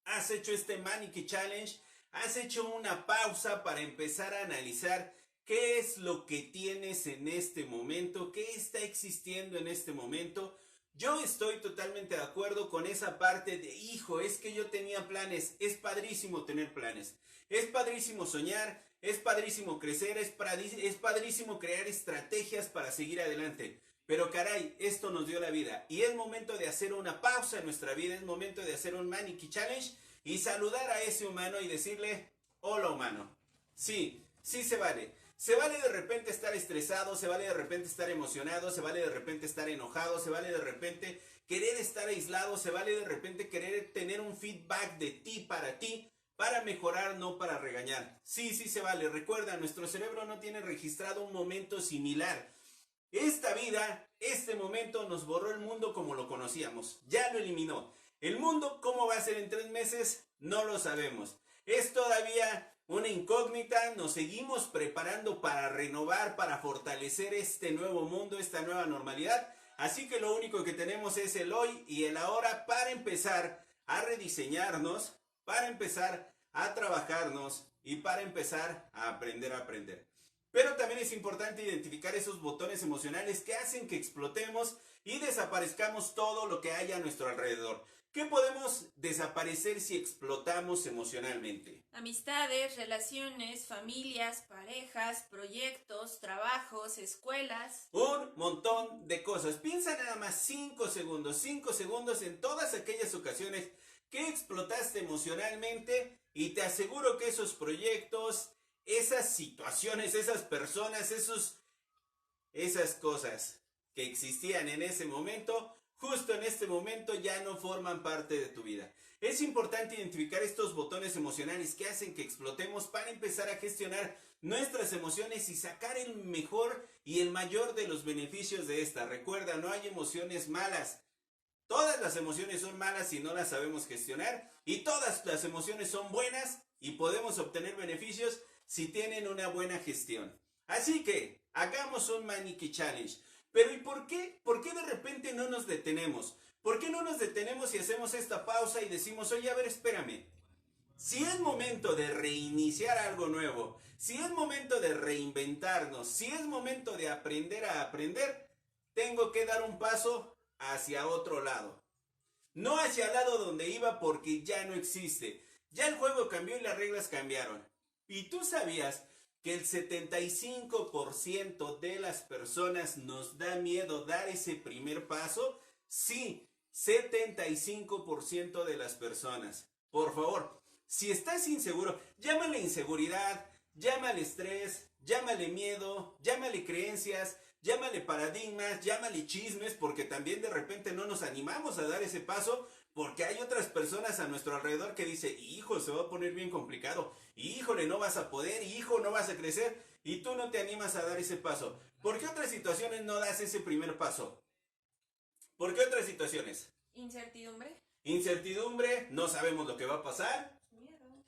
¿Has hecho este Mannequin Challenge? ¿Has hecho una pausa para empezar a analizar qué es lo que tienes en este momento? ¿Qué está existiendo en este momento? Yo estoy totalmente de acuerdo con esa parte de, hijo, es que yo tenía planes. Es padrísimo tener planes. Es padrísimo soñar. Es padrísimo crecer. Es padrísimo crear estrategias para seguir adelante. Pero caray, esto nos dio la vida. Y es momento de hacer una pausa en nuestra vida. Es momento de hacer un Mannequin Challenge y saludar a ese humano y decirle, hola humano. Sí, sí se vale. Se vale de repente estar estresado, se vale de repente estar emocionado, se vale de repente estar enojado, se vale de repente querer estar aislado, se vale de repente querer tener un feedback de ti, para mejorar, no para regañar. Sí, sí se vale. Recuerda, nuestro cerebro no tiene registrado un momento similar. Esta vida, este momento nos borró el mundo como lo conocíamos. Ya lo eliminó. El mundo, ¿cómo va a ser en 3 meses? No lo sabemos. Es todavía una incógnita. Nos seguimos preparando para renovar, para fortalecer este nuevo mundo, esta nueva normalidad. Así que lo único que tenemos es el hoy y el ahora para empezar a rediseñarnos, para empezar a trabajarnos y para empezar a aprender a aprender. Pero también es importante identificar esos botones emocionales que hacen que explotemos y desaparezcamos todo lo que hay a nuestro alrededor. ¿Qué podemos desaparecer si explotamos emocionalmente? Amistades, relaciones, familias, parejas, proyectos, trabajos, escuelas. Un montón de cosas. Piensa nada más 5 segundos en todas aquellas ocasiones que explotaste emocionalmente y te aseguro que esos proyectos, esas situaciones, esas personas, esas cosas que existían en ese momento, justo en este momento ya no forman parte de tu vida. Es importante identificar estos botones emocionales que hacen que explotemos para empezar a gestionar nuestras emociones y sacar el mejor y el mayor de los beneficios de esta. Recuerda, no hay emociones malas. Todas las emociones son malas si no las sabemos gestionar y todas las emociones son buenas y podemos obtener beneficios si tienen una buena gestión. Así que hagamos un Mannequin Challenge. Pero ¿y por qué? ¿Por qué de repente no nos detenemos? ¿Por qué no nos detenemos y hacemos esta pausa y decimos, oye, a ver, espérame? Si es momento de reiniciar algo nuevo, si es momento de reinventarnos, si es momento de aprender a aprender, tengo que dar un paso hacia otro lado. No hacia el lado donde iba porque ya no existe. Ya el juego cambió y las reglas cambiaron. ¿Y tú sabías que el 75% de las personas nos da miedo dar ese primer paso? Sí, 75% de las personas. Por favor, si estás inseguro, llámale inseguridad, llámale estrés, llámale miedo, llámale creencias, llámale paradigmas, llámale chismes, porque también de repente no nos animamos a dar ese paso porque hay otras personas a nuestro alrededor que dicen, hijo, se va a poner bien complicado, híjole, no vas a poder, hijo, no vas a crecer, y tú no te animas a dar ese paso. ¿Por qué otras situaciones no das ese primer paso? ¿Por qué otras situaciones? Incertidumbre. Incertidumbre, no sabemos lo que va a pasar. Miedo.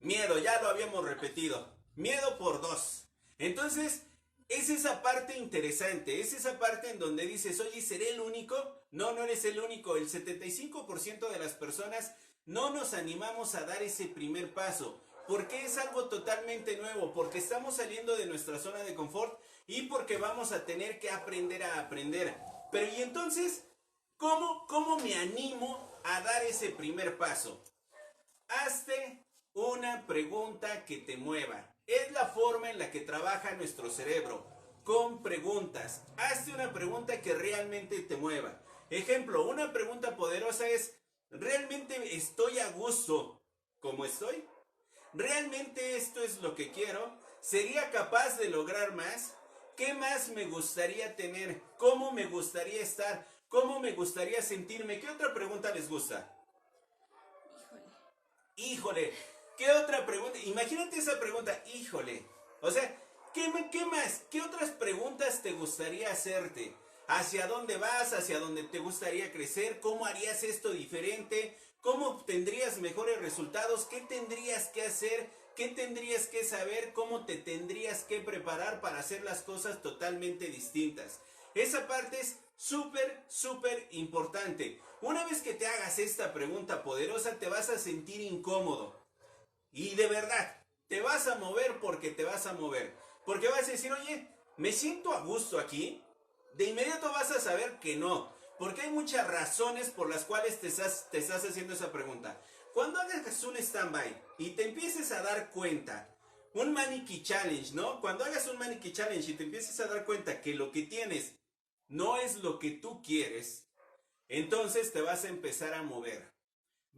Miedo, ya lo habíamos repetido. Miedo por 2. Entonces, es esa parte interesante, es esa parte en donde dices, oye, ¿seré el único? No, no eres el único. El 75% de las personas no nos animamos a dar ese primer paso. Porque es algo totalmente nuevo, porque estamos saliendo de nuestra zona de confort y porque vamos a tener que aprender a aprender. Pero ¿y entonces cómo me animo a dar ese primer paso? Hazte una pregunta que te mueva. Es la forma en la que trabaja nuestro cerebro, con preguntas. Hazte una pregunta que realmente te mueva. Ejemplo, una pregunta poderosa es, ¿realmente estoy a gusto como estoy? ¿Realmente esto es lo que quiero? ¿Sería capaz de lograr más? ¿Qué más me gustaría tener? ¿Cómo me gustaría estar? ¿Cómo me gustaría sentirme? ¿Qué otra pregunta les gusta? Híjole. Híjole, ¿qué otra pregunta? Imagínate esa pregunta, híjole. O sea, ¿qué más? ¿Qué otras preguntas te gustaría hacerte? ¿Hacia dónde vas? ¿Hacia dónde te gustaría crecer? ¿Cómo harías esto diferente? ¿Cómo obtendrías mejores resultados? ¿Qué tendrías que hacer? ¿Qué tendrías que saber? ¿Cómo te tendrías que preparar para hacer las cosas totalmente distintas? Esa parte es súper importante. Una vez que te hagas esta pregunta poderosa, te vas a sentir incómodo. Y de verdad, te vas a mover porque te vas a mover. Porque vas a decir, oye, ¿me siento a gusto aquí? De inmediato vas a saber que no. Porque hay muchas razones por las cuales te estás haciendo esa pregunta. Cuando hagas un stand-by y te empieces a dar cuenta, un Mannequin Challenge, ¿no? Cuando hagas un Mannequin Challenge y te empieces a dar cuenta que lo que tienes no es lo que tú quieres, entonces te vas a empezar a mover.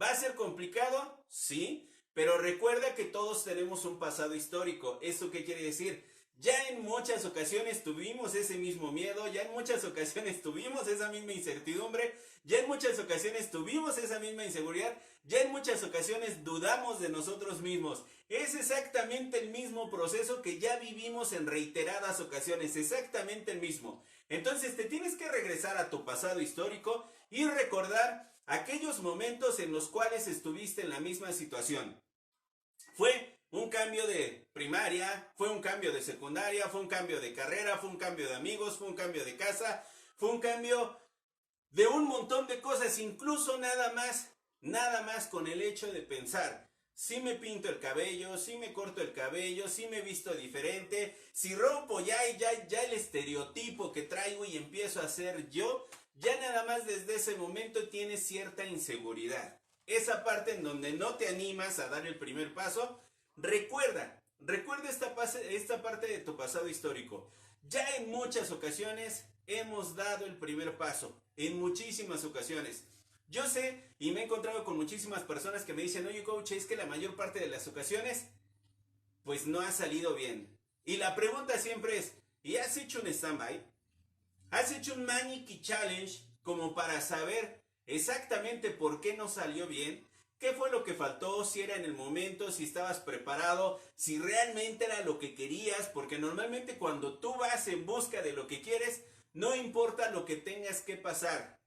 ¿Va a ser complicado? Sí, pero recuerda que todos tenemos un pasado histórico. ¿Eso qué quiere decir? Ya en muchas ocasiones tuvimos ese mismo miedo, ya en muchas ocasiones tuvimos esa misma incertidumbre, ya en muchas ocasiones tuvimos esa misma inseguridad, ya en muchas ocasiones dudamos de nosotros mismos. Es exactamente el mismo proceso que ya vivimos en reiteradas ocasiones, exactamente el mismo. Entonces te tienes que regresar a tu pasado histórico y recordar aquellos momentos en los cuales estuviste en la misma situación. Fue un cambio de primaria, fue un cambio de secundaria, fue un cambio de carrera, fue un cambio de amigos, fue un cambio de casa, fue un cambio de un montón de cosas, incluso nada más con el hecho de pensar, si me pinto el cabello, si me corto el cabello, si me visto diferente, si rompo ya el estereotipo que traigo y empiezo a ser yo, ya nada más desde ese momento tienes cierta inseguridad. Esa parte en donde no te animas a dar el primer paso, recuerda esta parte de tu pasado histórico. Ya en muchas ocasiones hemos dado el primer paso, en muchísimas ocasiones. Yo sé y me he encontrado con muchísimas personas que me dicen, oye coach, es que la mayor parte de las ocasiones, pues no ha salido bien. Y la pregunta siempre es, ¿y has hecho un stand-by? ¿Has hecho un Mannequin Challenge como para saber exactamente por qué no salió bien? ¿Qué fue lo que faltó? Si era en el momento, si estabas preparado, si realmente era lo que querías, porque normalmente cuando tú vas en busca de lo que quieres, no importa lo que tengas que pasar,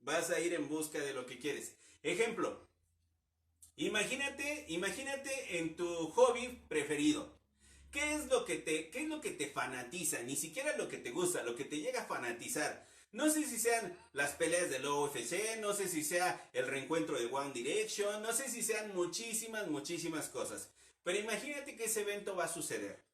vas a ir en busca de lo que quieres. Ejemplo, imagínate en tu hobby preferido. ¿Qué es lo que te fanatiza? Ni siquiera lo que te gusta, lo que te llega a fanatizar. No sé si sean las peleas del UFC, no sé si sea el reencuentro de One Direction, no sé si sean muchísimas cosas. Pero imagínate que ese evento va a suceder.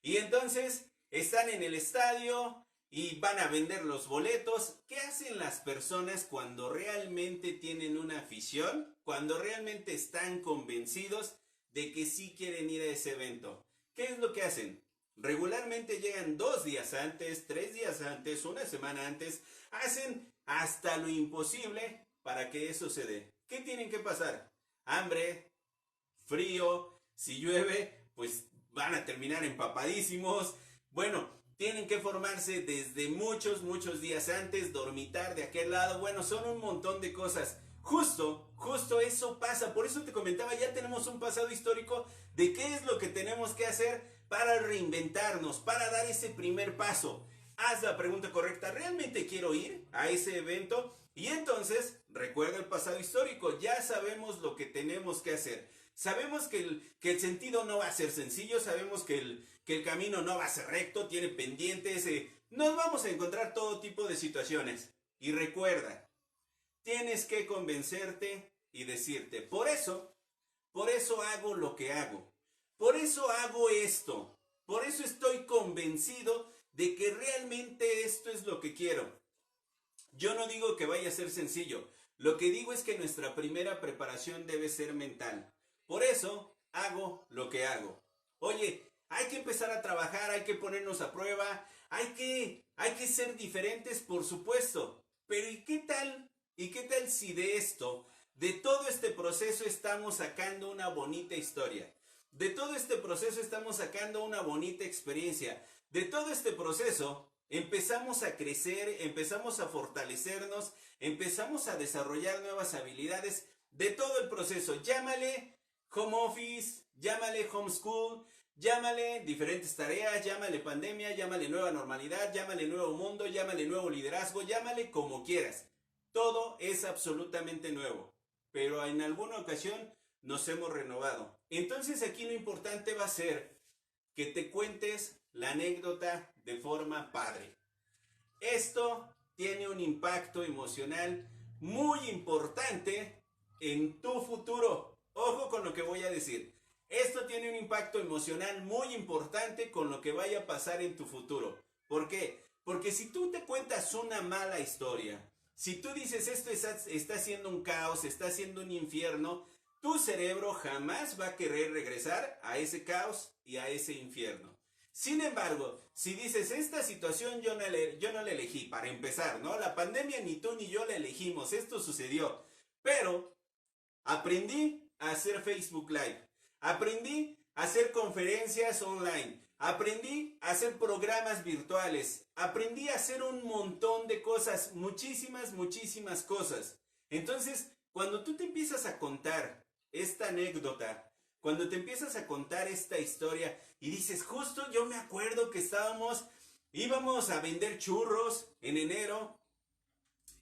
Y entonces están en el estadio y van a vender los boletos. ¿Qué hacen las personas cuando realmente tienen una afición? Cuando realmente están convencidos de que sí quieren ir a ese evento. ¿Qué es lo que hacen? Regularmente llegan 2 días antes, 3 días antes, una semana antes, hacen hasta lo imposible para que eso se dé. ¿Qué tienen que pasar? Hambre, frío, si llueve, pues van a terminar empapadísimos. Bueno, tienen que formarse desde muchos días antes, dormitar de aquel lado. Bueno, son un montón de cosas. Justo eso pasa. Por eso te comentaba, ya tenemos un pasado histórico de qué es lo que tenemos que hacer para reinventarnos, para dar ese primer paso. Haz la pregunta correcta, ¿realmente quiero ir a ese evento? Y entonces, recuerda el pasado histórico, ya sabemos lo que tenemos que hacer. Sabemos que el sentido no va a ser sencillo, sabemos que el camino no va a ser recto, tiene pendientes, nos vamos a encontrar todo tipo de situaciones. Y recuerda, tienes que convencerte y decirte, por eso hago lo que hago. Por eso hago esto. Por eso estoy convencido de que realmente esto es lo que quiero. Yo no digo que vaya a ser sencillo. Lo que digo es que nuestra primera preparación debe ser mental. Por eso hago lo que hago. Oye, hay que empezar a trabajar, hay que ponernos a prueba, hay que ser diferentes, por supuesto. Pero ¿y qué tal? ¿Y qué tal si de esto, de todo este proceso, estamos sacando una bonita historia? De todo este proceso estamos sacando una bonita experiencia. De todo este proceso empezamos a crecer, empezamos a fortalecernos, empezamos a desarrollar nuevas habilidades. De todo el proceso, llámale home office, llámale homeschool, llámale diferentes tareas, llámale pandemia, llámale nueva normalidad, llámale nuevo mundo, llámale nuevo liderazgo, llámale como quieras. Todo es absolutamente nuevo, pero en alguna ocasión nos hemos renovado. Entonces aquí lo importante va a ser que te cuentes la anécdota de forma padre. Esto tiene un impacto emocional muy importante en tu futuro. Ojo con lo que voy a decir. Esto tiene un impacto emocional muy importante con lo que vaya a pasar en tu futuro. ¿Por qué? Porque si tú te cuentas una mala historia, si tú dices esto está siendo un caos, está siendo un infierno, tu cerebro jamás va a querer regresar a ese caos y a ese infierno. Sin embargo, si dices esta situación yo no la elegí, para empezar, ¿no? La pandemia ni tú ni yo la elegimos, esto sucedió. Pero aprendí a hacer Facebook Live, aprendí a hacer conferencias online, aprendí a hacer programas virtuales, aprendí a hacer un montón de cosas, muchísimas cosas. Entonces, cuando tú te empiezas a contar esta anécdota, cuando te empiezas a contar esta historia y dices, justo yo me acuerdo que íbamos a vender churros en enero,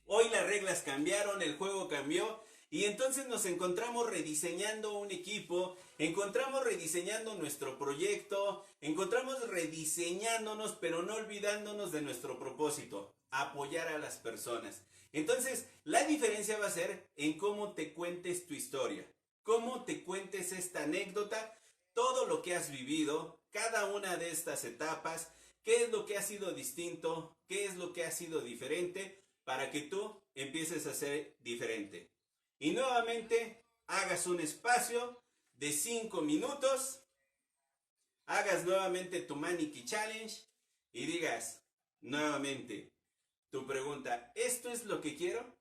hoy las reglas cambiaron, el juego cambió, y entonces nos encontramos rediseñando un equipo, encontramos rediseñando nuestro proyecto, encontramos rediseñándonos, pero no olvidándonos de nuestro propósito, apoyar a las personas. Entonces, la diferencia va a ser en cómo te cuentes tu historia, cómo te cuentes esta anécdota, todo lo que has vivido, cada una de estas etapas, qué es lo que ha sido distinto, qué es lo que ha sido diferente, para que tú empieces a ser diferente. Y nuevamente hagas un espacio de 5 minutos, hagas nuevamente tu Mannequin Challenge y digas nuevamente tu pregunta, ¿esto es lo que quiero?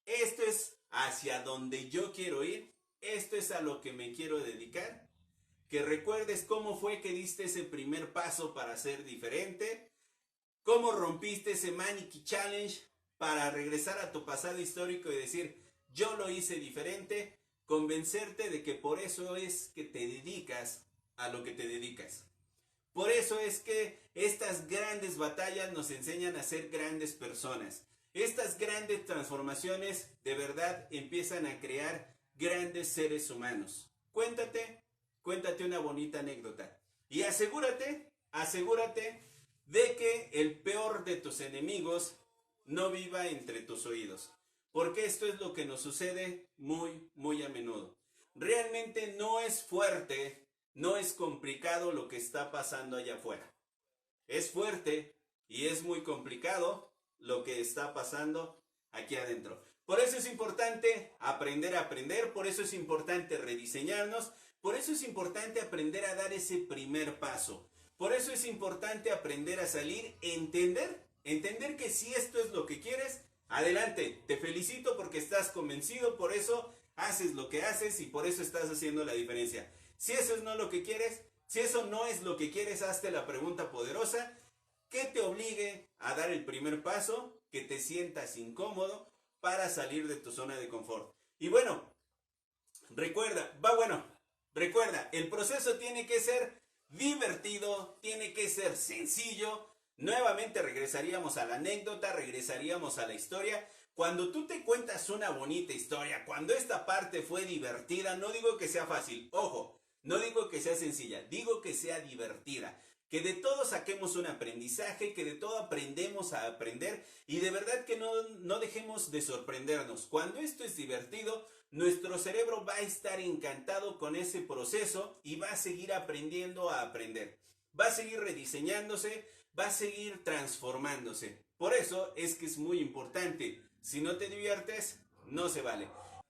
¿Esto es hacia donde yo quiero ir? ¿Esto es a lo que me quiero dedicar? Que recuerdes cómo fue que diste ese primer paso para ser diferente, cómo rompiste ese Mannequin Challenge para regresar a tu pasado histórico y decir, yo lo hice diferente, convencerte de que por eso es que te dedicas a lo que te dedicas. Por eso es que estas grandes batallas nos enseñan a ser grandes personas. Estas grandes transformaciones de verdad empiezan a crear grandes seres humanos. Cuéntate una bonita anécdota. Y asegúrate de que el peor de tus enemigos no viva entre tus oídos. Porque esto es lo que nos sucede muy a menudo. Realmente no es fuerte, no es complicado lo que está pasando allá afuera. Es fuerte y es muy complicado lo que está pasando aquí adentro. Por eso es importante aprender a aprender, por eso es importante rediseñarnos, por eso es importante aprender a dar ese primer paso. Por eso es importante aprender a salir, entender que si esto es lo que quieres, adelante, te felicito porque estás convencido, por eso haces lo que haces y por eso estás haciendo la diferencia. Si eso no es lo que quieres, si eso no es lo que quieres, hazte la pregunta poderosa que te obligue a dar el primer paso, que te sientas incómodo para salir de tu zona de confort. Y recuerda, el proceso tiene que ser divertido, tiene que ser sencillo. Nuevamente regresaríamos a la anécdota, regresaríamos a la historia. Cuando tú te cuentas una bonita historia, cuando esta parte fue divertida, no digo que sea fácil, ojo, no digo que sea sencilla, digo que sea divertida. Que de todo saquemos un aprendizaje, que de todo aprendemos a aprender y de verdad que no dejemos de sorprendernos. Cuando esto es divertido, nuestro cerebro va a estar encantado con ese proceso y va a seguir aprendiendo a aprender. Va a seguir rediseñándose, va a seguir transformándose. Por eso es que es muy importante. Si no te diviertes, no se vale.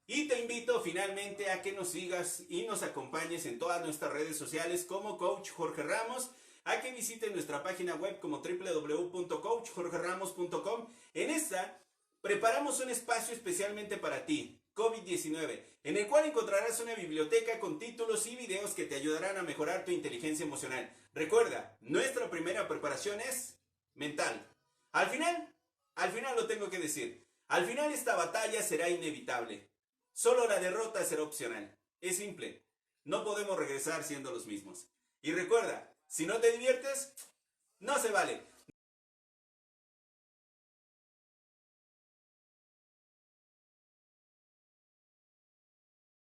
Y te invito finalmente a que nos sigas y nos acompañes en todas nuestras redes sociales como Coach Jorge Ramos, a que visiten nuestra página web como www.coachjorgeramos.com. En esta preparamos un espacio especialmente para ti, COVID-19, en el cual encontrarás una biblioteca con títulos y videos que te ayudarán a mejorar tu inteligencia emocional. Recuerda, nuestra primera preparación es mental. Al final lo tengo que decir, al final esta batalla será inevitable. Solo la derrota será opcional. Es simple, no podemos regresar siendo los mismos. Y recuerda, si no te diviertes, no se vale.